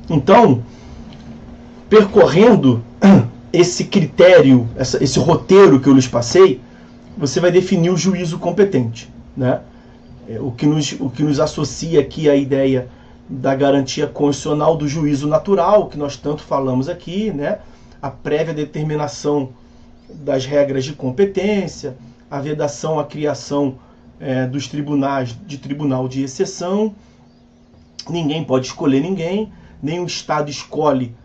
Então, percorrendo esse critério, esse roteiro que eu lhes passei, você vai definir o juízo competente, né? O que nos associa aqui à ideia da garantia constitucional do juízo natural, que nós tanto falamos aqui, né? A prévia determinação das regras de competência, a vedação à criação dos tribunais de tribunal de exceção. Ninguém pode escolher ninguém, nem o Estado escolhe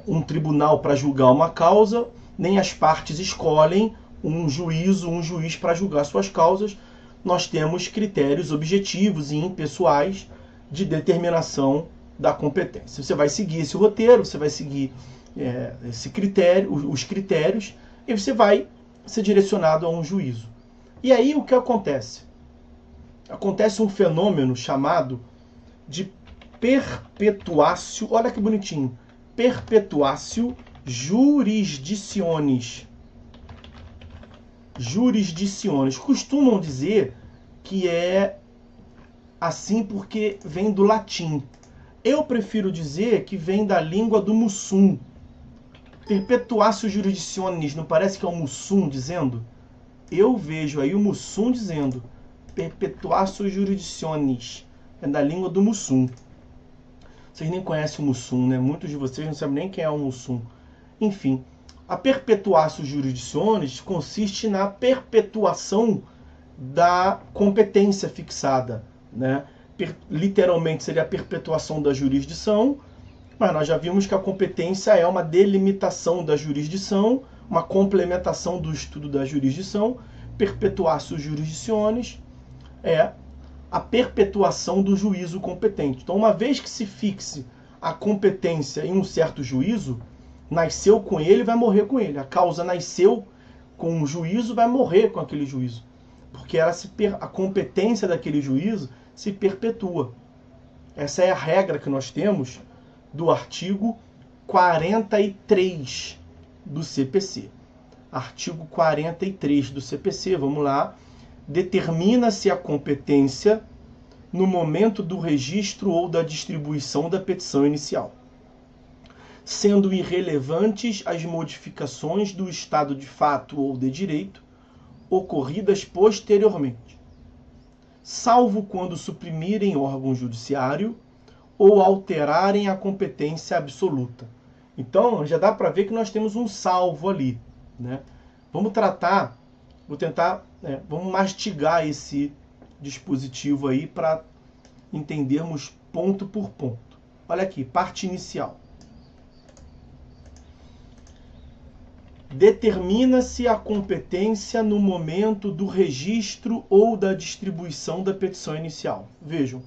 um tribunal para julgar uma causa, nem as partes escolhem um juiz para julgar suas causas. Nós temos critérios objetivos e impessoais de determinação da competência. Você vai seguir esse roteiro, você vai seguir os critérios, e você vai ser direcionado a um juízo. E aí o que acontece? Acontece um fenômeno chamado de perpetuatio, olha que bonitinho, perpetuatio jurisdicionis. Jurisdiciones. Costumam dizer que é assim porque vem do latim. Eu prefiro dizer que vem da língua do Mussum. Perpetuatio jurisdicionis, não parece que é o Mussum dizendo? Eu vejo aí o Mussum dizendo perpetuatio jurisdicionis. É da língua do Mussum. Vocês nem conhecem o Mussum, né? Muitos de vocês não sabem nem quem é o Mussum. Enfim, a perpetuatio jurisdicionis consiste na perpetuação da competência fixada, né? Literalmente seria a perpetuação da jurisdição, mas nós já vimos que a competência é uma delimitação da jurisdição, uma complementação do estudo da jurisdição. Perpetuatio jurisdicionis é a perpetuação do juízo competente. Então, uma vez que se fixe a competência em um certo juízo, nasceu com ele, vai morrer com ele. A causa nasceu com um juízo, vai morrer com aquele juízo. Porque a competência daquele juízo se perpetua. Essa é a regra que nós temos do artigo 43 do CPC. Artigo 43 do CPC, vamos lá. Determina-se a competência no momento do registro ou da distribuição da petição inicial, sendo irrelevantes as modificações do estado de fato ou de direito ocorridas posteriormente, salvo quando suprimirem órgão judiciário ou alterarem a competência absoluta. Então, já dá para ver que nós temos um salvo ali, né? Vamos vamos mastigar esse dispositivo aí para entendermos ponto por ponto. Olha aqui, parte inicial. Determina-se a competência no momento do registro ou da distribuição da petição inicial. Vejam,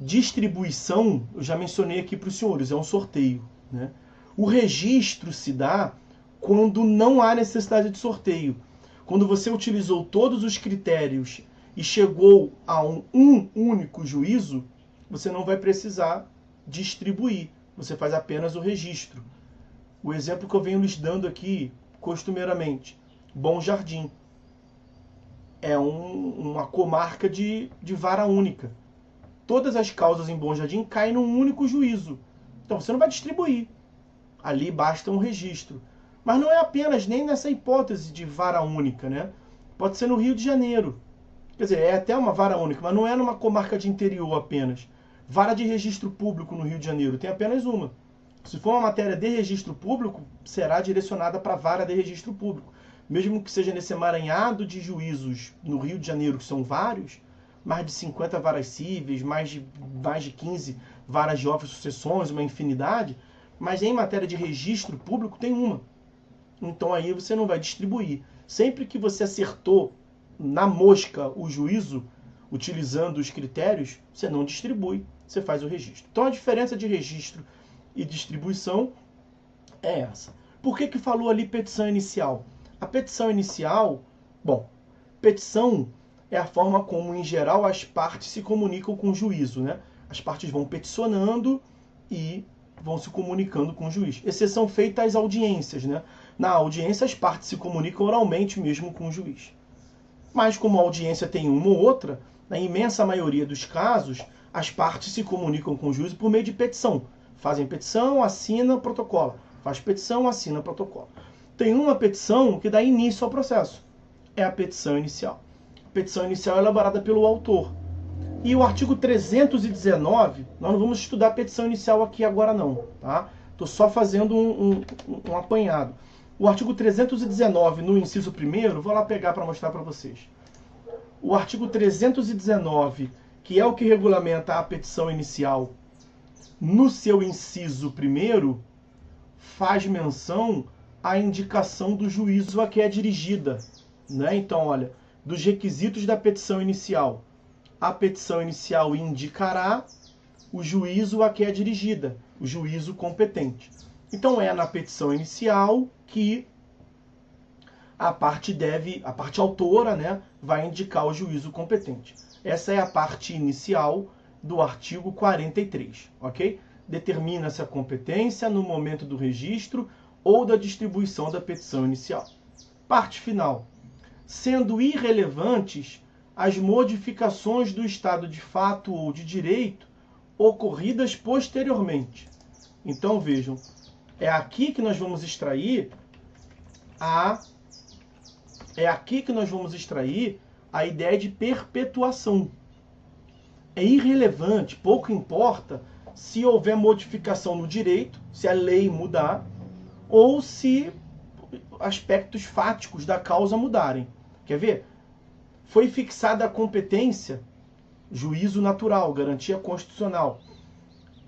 distribuição, eu já mencionei aqui para os senhores, é um sorteio, né? O registro se dá quando não há necessidade de sorteio. Quando você utilizou todos os critérios e chegou a um único juízo, você não vai precisar distribuir, você faz apenas o registro. O exemplo que eu venho lhes dando aqui, costumeiramente, Bom Jardim. É uma comarca de vara única. Todas as causas em Bom Jardim caem num único juízo. Então você não vai distribuir. Ali basta um registro. Mas não é apenas nem nessa hipótese de vara única, né? Pode ser no Rio de Janeiro. Quer dizer, é até uma vara única, mas não é numa comarca de interior apenas. Vara de registro público no Rio de Janeiro tem apenas uma. Se for uma matéria de registro público, será direcionada para a vara de registro público. Mesmo que seja nesse emaranhado de juízos no Rio de Janeiro, que são vários, mais de 50 varas cíveis, mais de 15 varas de ofício sucessões, uma infinidade, mas em matéria de registro público tem uma. Então aí você não vai distribuir. Sempre que você acertou na mosca o juízo, utilizando os critérios, você não distribui, você faz o registro. Então a diferença de registro e distribuição é essa. Por que falou ali petição inicial? A petição inicial, petição é a forma como, em geral, as partes se comunicam com o juízo, né? As partes vão peticionando e vão se comunicando com o juiz. Exceção feita às audiências, né? Na audiência, as partes se comunicam oralmente mesmo com o juiz. Mas como a audiência tem uma ou outra, na imensa maioria dos casos, as partes se comunicam com o juiz por meio de petição. Fazem petição, assina, protocola. Faz petição, assina, protocola. Tem uma petição que dá início ao processo. É a petição inicial. A petição inicial é elaborada pelo autor. E o artigo 319, nós não vamos estudar a petição inicial aqui agora não, tá? Estou só fazendo um apanhado. O artigo 319, no inciso 1º, vou lá pegar para mostrar para vocês. O artigo 319, que é o que regulamenta a petição inicial, no seu inciso 1º, faz menção à indicação do juízo a que é dirigida, né? Então, olha, dos requisitos da petição inicial. A petição inicial indicará o juízo a que é dirigida, o juízo competente. Então é na petição inicial que a parte autora, né, vai indicar o juízo competente. Essa é a parte inicial do artigo 43, ok? Determina-se a competência no momento do registro ou da distribuição da petição inicial. Parte final. Sendo irrelevantes as modificações do estado de fato ou de direito ocorridas posteriormente. Então, vejam, é aqui que nós vamos extrair a ideia de perpetuação. É irrelevante, pouco importa se houver modificação no direito, se a lei mudar, ou se aspectos fáticos da causa mudarem. Quer ver? Foi fixada a competência, juízo natural, garantia constitucional,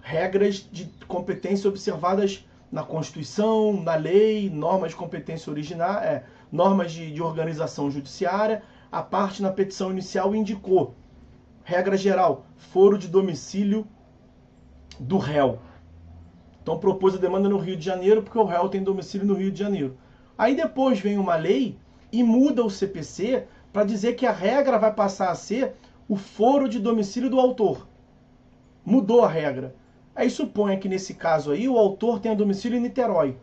regras de competência observadas na Constituição, na lei, normas de competência originária, normas de organização judiciária. A parte na petição inicial indicou, regra geral, foro de domicílio do réu. Então propôs a demanda no Rio de Janeiro porque o réu tem domicílio no Rio de Janeiro. Aí depois vem uma lei e muda o CPC para dizer que a regra vai passar a ser o foro de domicílio do autor. Mudou a regra. Aí suponha que nesse caso aí o autor tenha domicílio em Niterói.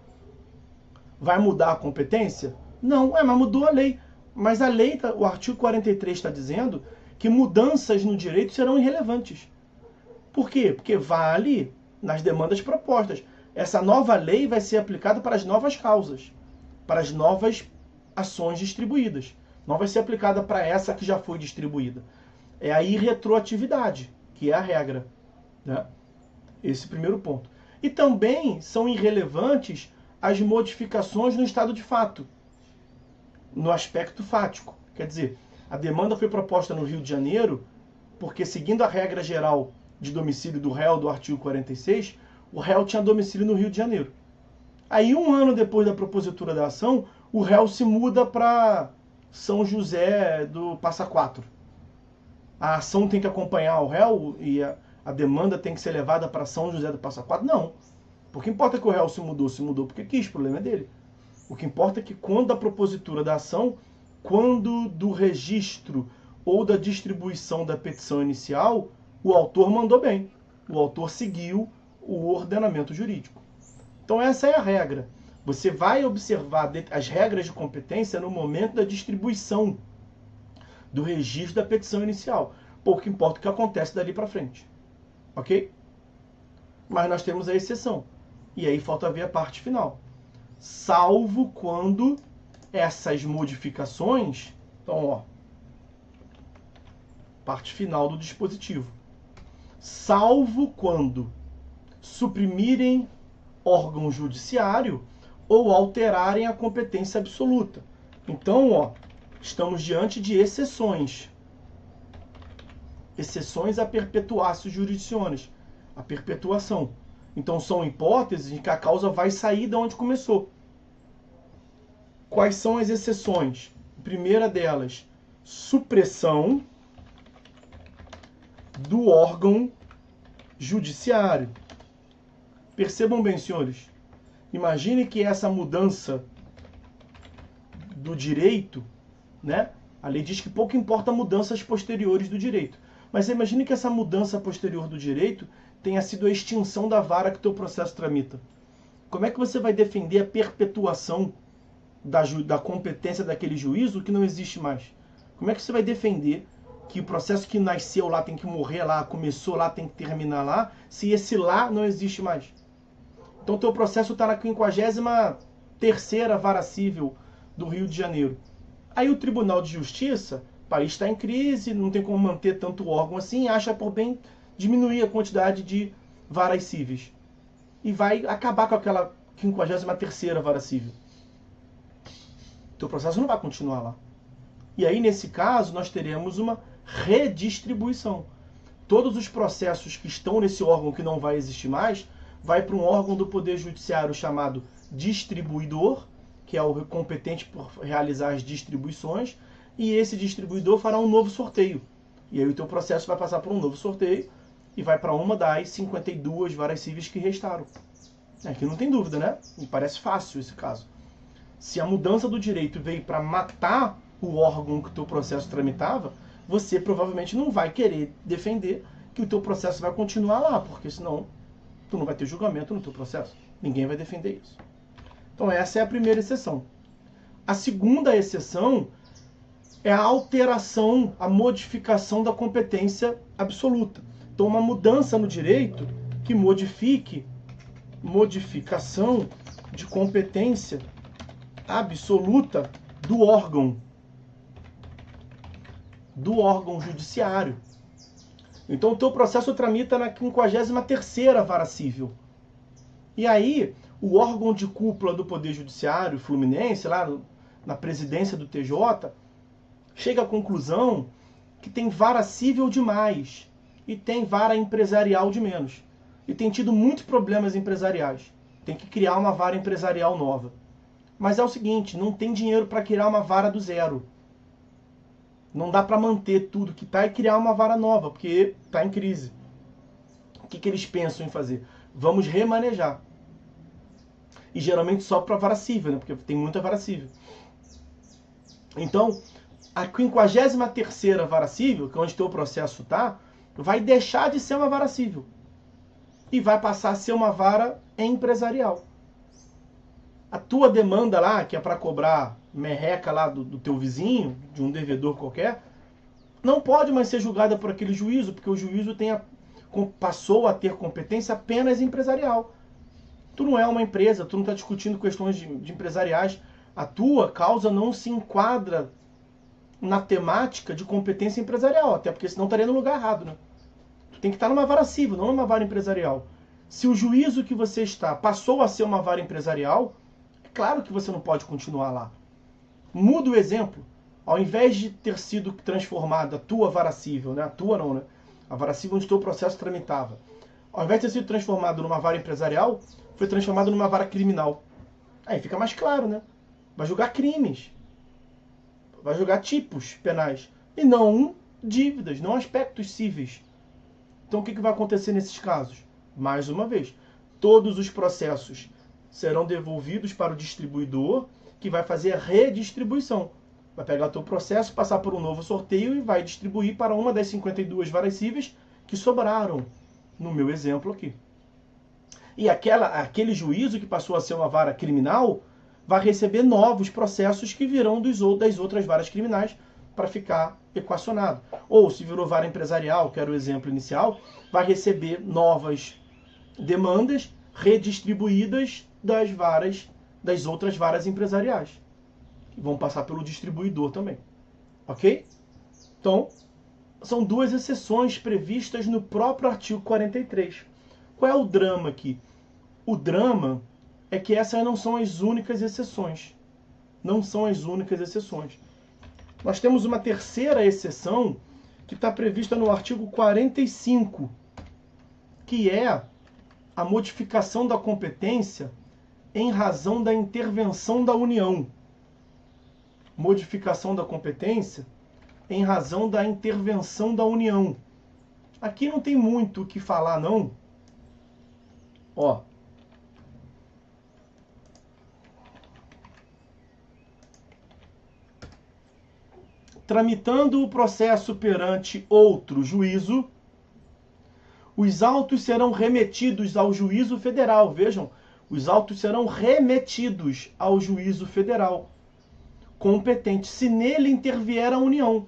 Vai mudar a competência? Não, mas mudou a lei. Mas a lei, o artigo 43 está dizendo que mudanças no direito serão irrelevantes. Por quê? Porque vale nas demandas propostas. Essa nova lei vai ser aplicada para as novas causas, para as novas ações distribuídas. Não vai ser aplicada para essa que já foi distribuída. É a irretroatividade, que é a regra, né? Esse primeiro ponto. E também são irrelevantes as modificações no estado de fato, no aspecto fático. Quer dizer, a demanda foi proposta no Rio de Janeiro porque, seguindo a regra geral de domicílio do réu do artigo 46, o réu tinha domicílio no Rio de Janeiro. Aí, um ano depois da propositura da ação, o réu se muda para São José do Passa Quatro. A ação tem que acompanhar o réu e a demanda tem que ser levada para São José do Passa Quatro? Não. Porque importa que o réu se mudou porque quis, o problema é dele. O que importa é que quando a propositura da ação, quando do registro ou da distribuição da petição inicial, o autor mandou bem. O autor seguiu o ordenamento jurídico. Então essa é a regra. Você vai observar as regras de competência no momento da distribuição do registro da petição inicial. Pouco importa o que acontece dali para frente. Ok? Mas nós temos a exceção. E aí falta ver a parte final. Salvo quando essas modificações... Então, ó. Parte final do dispositivo. Salvo quando suprimirem órgão judiciário ou alterarem a competência absoluta. Então, ó, estamos diante de exceções. Exceções a perpetuatio jurisdictionis, a perpetuação. Então, são hipóteses em que a causa vai sair de onde começou. Quais são as exceções? A primeira delas, supressão do órgão judiciário. Percebam bem, senhores. Imagine que essa mudança do direito, né? A lei diz que pouco importa mudanças posteriores do direito. Mas imagine que essa mudança posterior do direito tenha sido a extinção da vara que o teu processo tramita. Como é que você vai defender a perpetuação da competência daquele juízo que não existe mais? Como é que você vai defender que o processo que nasceu lá tem que morrer lá, começou lá, tem que terminar lá, se esse lá não existe mais. Então o teu processo está na 53ª Vara Civil do Rio de Janeiro. Aí o Tribunal de Justiça, o país está em crise, não tem como manter tanto órgão assim, acha por bem diminuir a quantidade de varas cíveis. E vai acabar com aquela 53ª Vara Civil. O teu processo não vai continuar lá. E aí, nesse caso, nós teremos uma redistribuição. Todos os processos que estão nesse órgão que não vai existir mais, vai para um órgão do Poder Judiciário chamado distribuidor, que é o competente por realizar as distribuições, e esse distribuidor fará um novo sorteio. E aí o teu processo vai passar por um novo sorteio e vai para uma das 52 varas cíveis que restaram. Aqui não tem dúvida, né? Me parece fácil esse caso. Se a mudança do direito veio para matar o órgão que o teu processo tramitava, você provavelmente não vai querer defender que o teu processo vai continuar lá, porque senão tu não vai ter julgamento no teu processo. Ninguém vai defender isso. Então essa é a primeira exceção. A segunda exceção é a alteração, a modificação da competência absoluta. Então uma mudança no direito que modifique, modificação de competência absoluta do órgão judiciário. Então o teu processo tramita na 53ª Vara Civil. E aí, o órgão de cúpula do Poder Judiciário Fluminense, lá na presidência do TJ, chega à conclusão que tem vara civil demais e tem vara empresarial de menos. E tem tido muitos problemas empresariais. Tem que criar uma vara empresarial nova. Mas é o seguinte, não tem dinheiro para criar uma vara do zero. Não dá para manter tudo que está e criar uma vara nova, porque está em crise. O que eles pensam em fazer? Vamos remanejar. E geralmente só para vara civil, né? Porque tem muita vara civil. Então, a 53ª Vara Civil, que é onde teu processo está, vai deixar de ser uma vara civil. E vai passar a ser uma vara empresarial. A tua demanda lá, que é para cobrar merreca lá do teu vizinho, de um devedor qualquer, não pode mais ser julgada por aquele juízo, porque o juízo passou a ter competência apenas empresarial. Tu não é uma empresa, tu não está discutindo questões de empresariais. A tua causa não se enquadra na temática de competência empresarial, até porque senão estaria no lugar errado, né? Tu tem que estar numa vara civil, não numa vara empresarial. Se o juízo que você está passou a ser uma vara empresarial, é claro que você não pode continuar lá. Muda o exemplo. Ao invés de ter sido transformada a tua vara civil, né? A tua não, né? A vara civil onde o teu processo tramitava. Ao invés de ter sido transformado numa vara empresarial, foi transformado numa vara criminal. Aí fica mais claro, né? Vai julgar crimes. Vai julgar tipos penais. E não dívidas, não aspectos cíveis. Então o que vai acontecer nesses casos? Mais uma vez, todos os processos serão devolvidos para o distribuidor, que vai fazer a redistribuição. Vai pegar o teu processo, passar por um novo sorteio e vai distribuir para uma das 52 varas cíveis que sobraram, no meu exemplo aqui. E aquele juízo que passou a ser uma vara criminal vai receber novos processos que virão das outras varas criminais para ficar equacionado. Ou se virou vara empresarial, que era o exemplo inicial, vai receber novas demandas redistribuídas das outras varas empresariais, que vão passar pelo distribuidor também. Ok? Então, são duas exceções previstas no próprio artigo 43. Qual é o drama aqui? O drama é que essas não são as únicas exceções. Não são as únicas exceções. Nós temos uma terceira exceção que está prevista no artigo 45, que é a modificação da competência em razão da intervenção da União. Modificação da competência em razão da intervenção da União. Aqui não tem muito o que falar, não. Ó. Tramitando o processo perante outro juízo, os autos serão remetidos ao juízo federal. Vejam, os autos serão remetidos ao juízo federal competente, se nele intervier a União.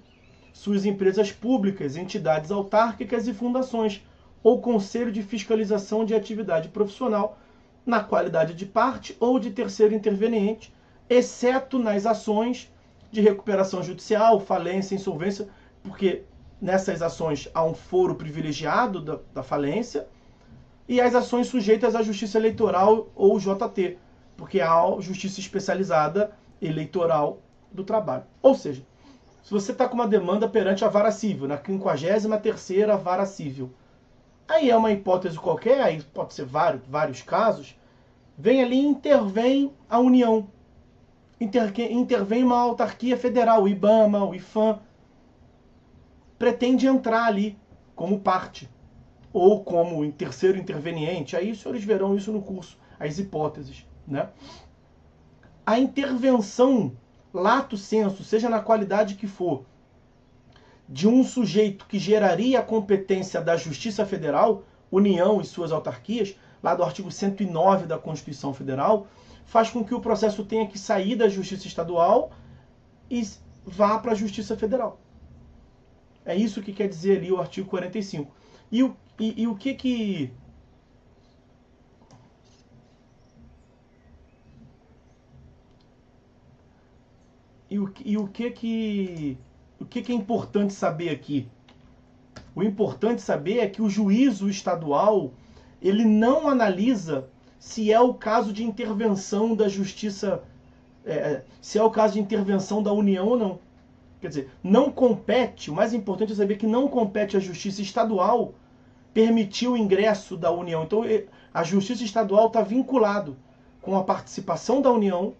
suas empresas públicas, entidades autárquicas e fundações, ou conselho de fiscalização de atividade profissional, na qualidade de parte ou de terceiro interveniente, exceto nas ações de recuperação judicial, falência, insolvência, porque nessas ações há um foro privilegiado da falência, e as ações sujeitas à Justiça Eleitoral ou JT, porque há a Justiça Especializada Eleitoral do Trabalho. Ou seja, se você está com uma demanda perante a Vara Civil, na 53ª Vara Civil, aí é uma hipótese qualquer, aí pode ser vários casos, vem ali e intervém a União, intervém uma autarquia federal, o IBAMA, o IFAM, pretende entrar ali como parte, ou como terceiro interveniente, aí os senhores verão isso no curso, as hipóteses, né? A intervenção lato sensu, seja na qualidade que for, de um sujeito que geraria a competência da Justiça Federal, União e suas autarquias, lá do artigo 109 da Constituição Federal, faz com que o processo tenha que sair da Justiça Estadual e vá para a Justiça Federal. É isso que quer dizer ali o artigo 45. E o que é importante saber aqui? O importante saber é que o juízo estadual, ele não analisa se é o caso de intervenção da Justiça, se é o caso de intervenção da União ou não. Quer dizer, não compete, o mais importante é saber que não compete à Justiça Estadual permitir o ingresso da União. Então, a Justiça Estadual está vinculado com a participação da União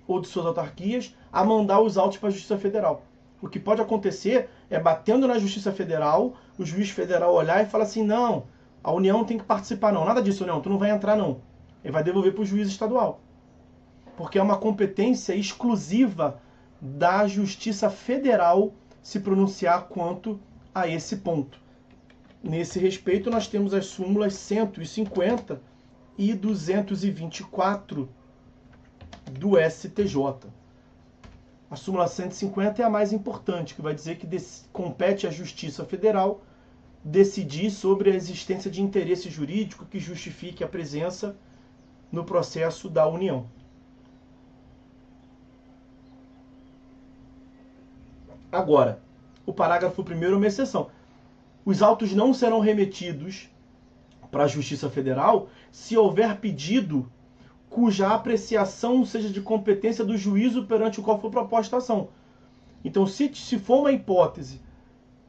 ou de suas autarquias a mandar os autos para a Justiça Federal. O que pode acontecer é, batendo na Justiça Federal, o juiz federal olhar e falar assim, não, a União tem que participar, não. Nada disso, União, tu não vai entrar, não. Ele vai devolver para o juiz estadual. Porque é uma competência exclusiva da Justiça Federal se pronunciar quanto a esse ponto. Nesse respeito, nós temos as súmulas 150 e 224 do STJ. A súmula 150 é a mais importante, que vai dizer que compete à Justiça Federal decidir sobre a existência de interesse jurídico que justifique a presença no processo da União. Agora, o parágrafo 1º é uma exceção. Os autos não serão remetidos para a Justiça Federal se houver pedido cuja apreciação seja de competência do juízo perante o qual for proposta a ação. Então, se for uma hipótese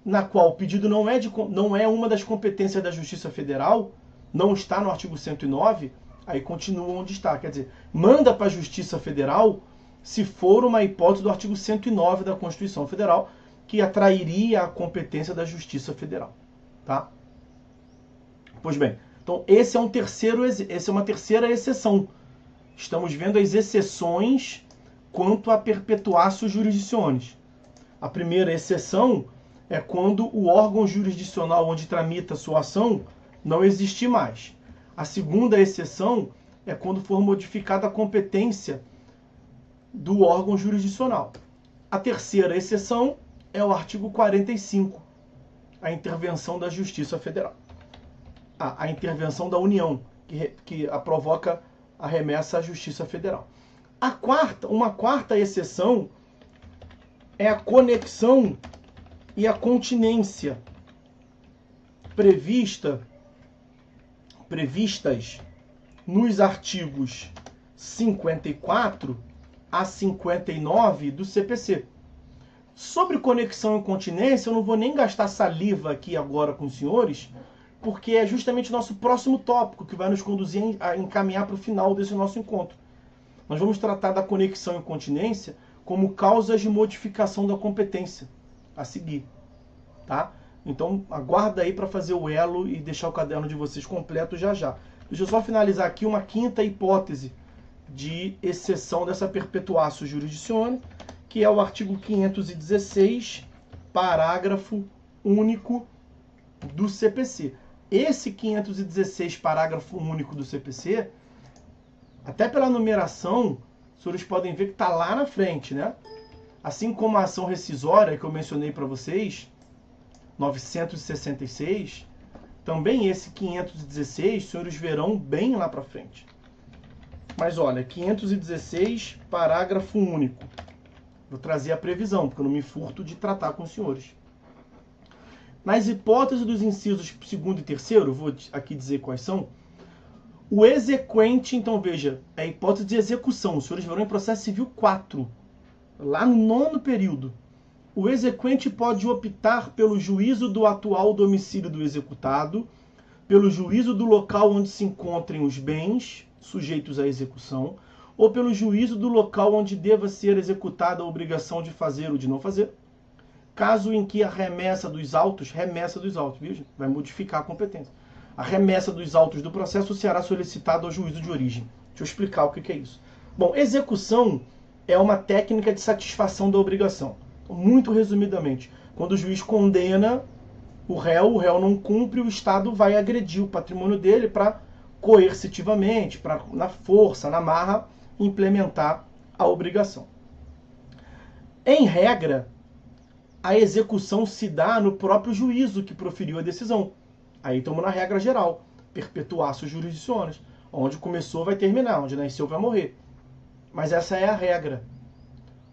na qual o pedido não é uma das competências da Justiça Federal, não está no artigo 109, aí continua onde está. Quer dizer, manda para a Justiça Federal se for uma hipótese do artigo 109 da Constituição Federal, que atrairia a competência da Justiça Federal. Tá? Pois bem, então essa é uma terceira exceção. Estamos vendo as exceções quanto a perpetuatio jurisdicionis. A primeira exceção é quando o órgão jurisdicional onde tramita sua ação não existe mais. A segunda exceção é quando for modificada a competência do órgão jurisdicional. A terceira exceção é o artigo 45, a intervenção da Justiça Federal. A intervenção da União, que provoca a remessa à Justiça Federal. Uma quarta exceção é a conexão e a continência previstas nos artigos 54 a 59 do CPC. Sobre conexão e continência, eu não vou nem gastar saliva aqui agora com os senhores, porque é justamente o nosso próximo tópico que vai nos conduzir a encaminhar para o final desse nosso encontro. Nós vamos tratar da conexão e continência como causas de modificação da competência a seguir, tá? Então, aguarda aí para fazer o elo e deixar o caderno de vocês completo já já. Deixa eu só finalizar aqui uma quinta hipótese de exceção dessa perpetuatio jurisdictionis, que é o artigo 516, parágrafo único do CPC. Esse 516, parágrafo único do CPC, até pela numeração, os senhores podem ver que está lá na frente, né? Assim como a ação rescisória que eu mencionei para vocês, 966, também esse 516, os senhores verão bem lá para frente. Mas olha, 516, parágrafo único. Vou trazer a previsão, porque eu não me furto de tratar com os senhores. Nas hipóteses dos incisos 2º e 3º, vou aqui dizer quais são, o exequente, então veja, é a hipótese de execução. Os senhores verão em processo civil 4, lá no 9º período. O exequente pode optar pelo juízo do atual domicílio do executado, pelo juízo do local onde se encontrem os bens sujeitos à execução, ou pelo juízo do local onde deva ser executada a obrigação de fazer ou de não fazer, caso em que a remessa dos autos, viu? Vai modificar a competência. A remessa dos autos do processo será solicitada ao juízo de origem. Deixa eu explicar o que é isso. Bom, execução é uma técnica de satisfação da obrigação. Muito resumidamente, quando o juiz condena o réu não cumpre, o Estado vai agredir o patrimônio dele para coercitivamente, na força, na marra, implementar a obrigação. Em regra, a execução se dá no próprio juízo que proferiu a decisão. Aí estamos na regra geral, perpetuatio jurisdicionis, onde começou vai terminar, onde nasceu vai morrer. Mas essa é a regra.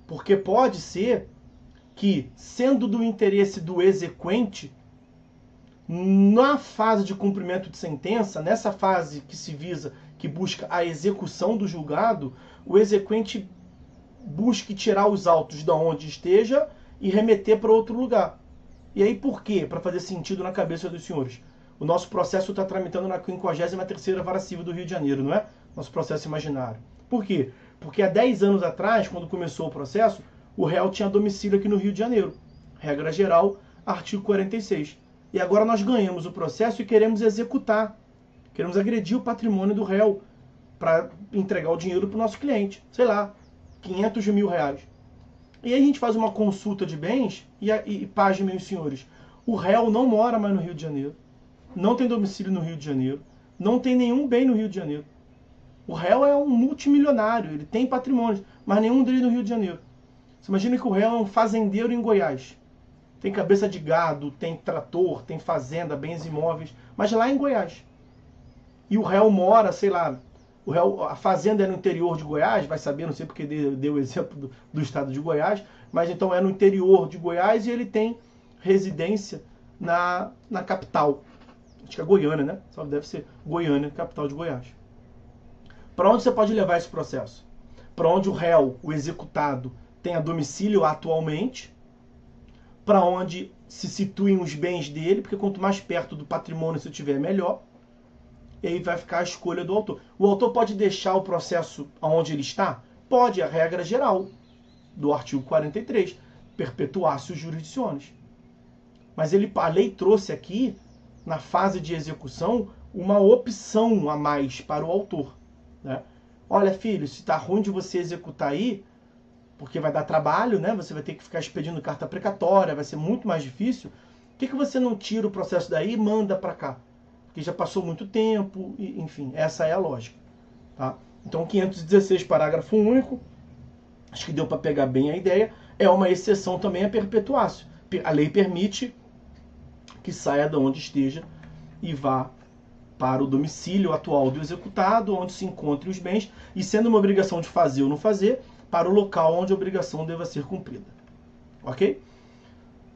Porque pode ser que, sendo do interesse do exequente, na fase de cumprimento de sentença, nessa fase que se visa, que busca a execução do julgado, o exequente busque tirar os autos de onde esteja e remeter para outro lugar. E aí por quê? Para fazer sentido na cabeça dos senhores. O nosso processo está tramitando na 53ª Vara Civil do Rio de Janeiro, não é? Nosso processo imaginário. Por quê? Porque há 10 anos atrás, quando começou o processo, o réu tinha domicílio aqui no Rio de Janeiro. Regra geral, artigo 46. E agora nós ganhamos o processo e queremos executar. Queremos agredir o patrimônio do réu para entregar o dinheiro para o nosso cliente. Sei lá, 500 mil reais. E aí a gente faz uma consulta de bens e pasmem, meus senhores, o réu não mora mais no Rio de Janeiro, não tem domicílio no Rio de Janeiro, não tem nenhum bem no Rio de Janeiro. O réu é um multimilionário, ele tem patrimônio, mas nenhum dele no Rio de Janeiro. Você imagina que o réu é um fazendeiro em Goiás. Tem cabeça de gado, tem trator, tem fazenda, bens imóveis, mas lá em Goiás. E o réu mora, sei lá, a fazenda é no interior de Goiás, vai saber, não sei porque deu o exemplo do estado de Goiás, mas então é no interior de Goiás e ele tem residência na capital. Acho que é Goiânia, né? Só deve ser Goiânia, capital de Goiás. Para onde você pode levar esse processo? Para onde o réu, o executado, tenha domicílio atualmente, para onde se situem os bens dele, porque quanto mais perto do patrimônio você tiver, melhor. E aí vai ficar a escolha do autor. O autor pode deixar o processo onde ele está? Pode, a regra geral do artigo 43, perpetuatio jurisdicionis. Mas a lei trouxe aqui, na fase de execução, uma opção a mais para o autor. Né? Olha, filho, se está ruim de você executar aí, porque vai dar trabalho, né? Você vai ter que ficar expedindo carta precatória, vai ser muito mais difícil. Por que você não tira o processo daí e manda para cá? Porque já passou muito tempo, enfim, essa é a lógica. Tá? Então, 516, parágrafo único, acho que deu para pegar bem a ideia, é uma exceção também a perpetuatio. A lei permite que saia de onde esteja e vá para o domicílio atual do executado, onde se encontrem os bens, e sendo uma obrigação de fazer ou não fazer, para o local onde a obrigação deva ser cumprida. Ok?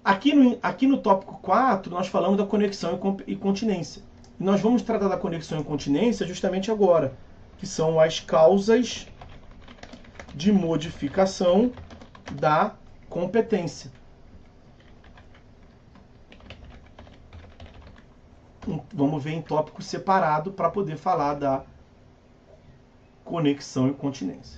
Aqui no tópico 4, nós falamos da conexão e continência. E nós vamos tratar da conexão e continência justamente agora, que são as causas de modificação da competência. Vamos ver em tópico separado para poder falar da conexão e continência.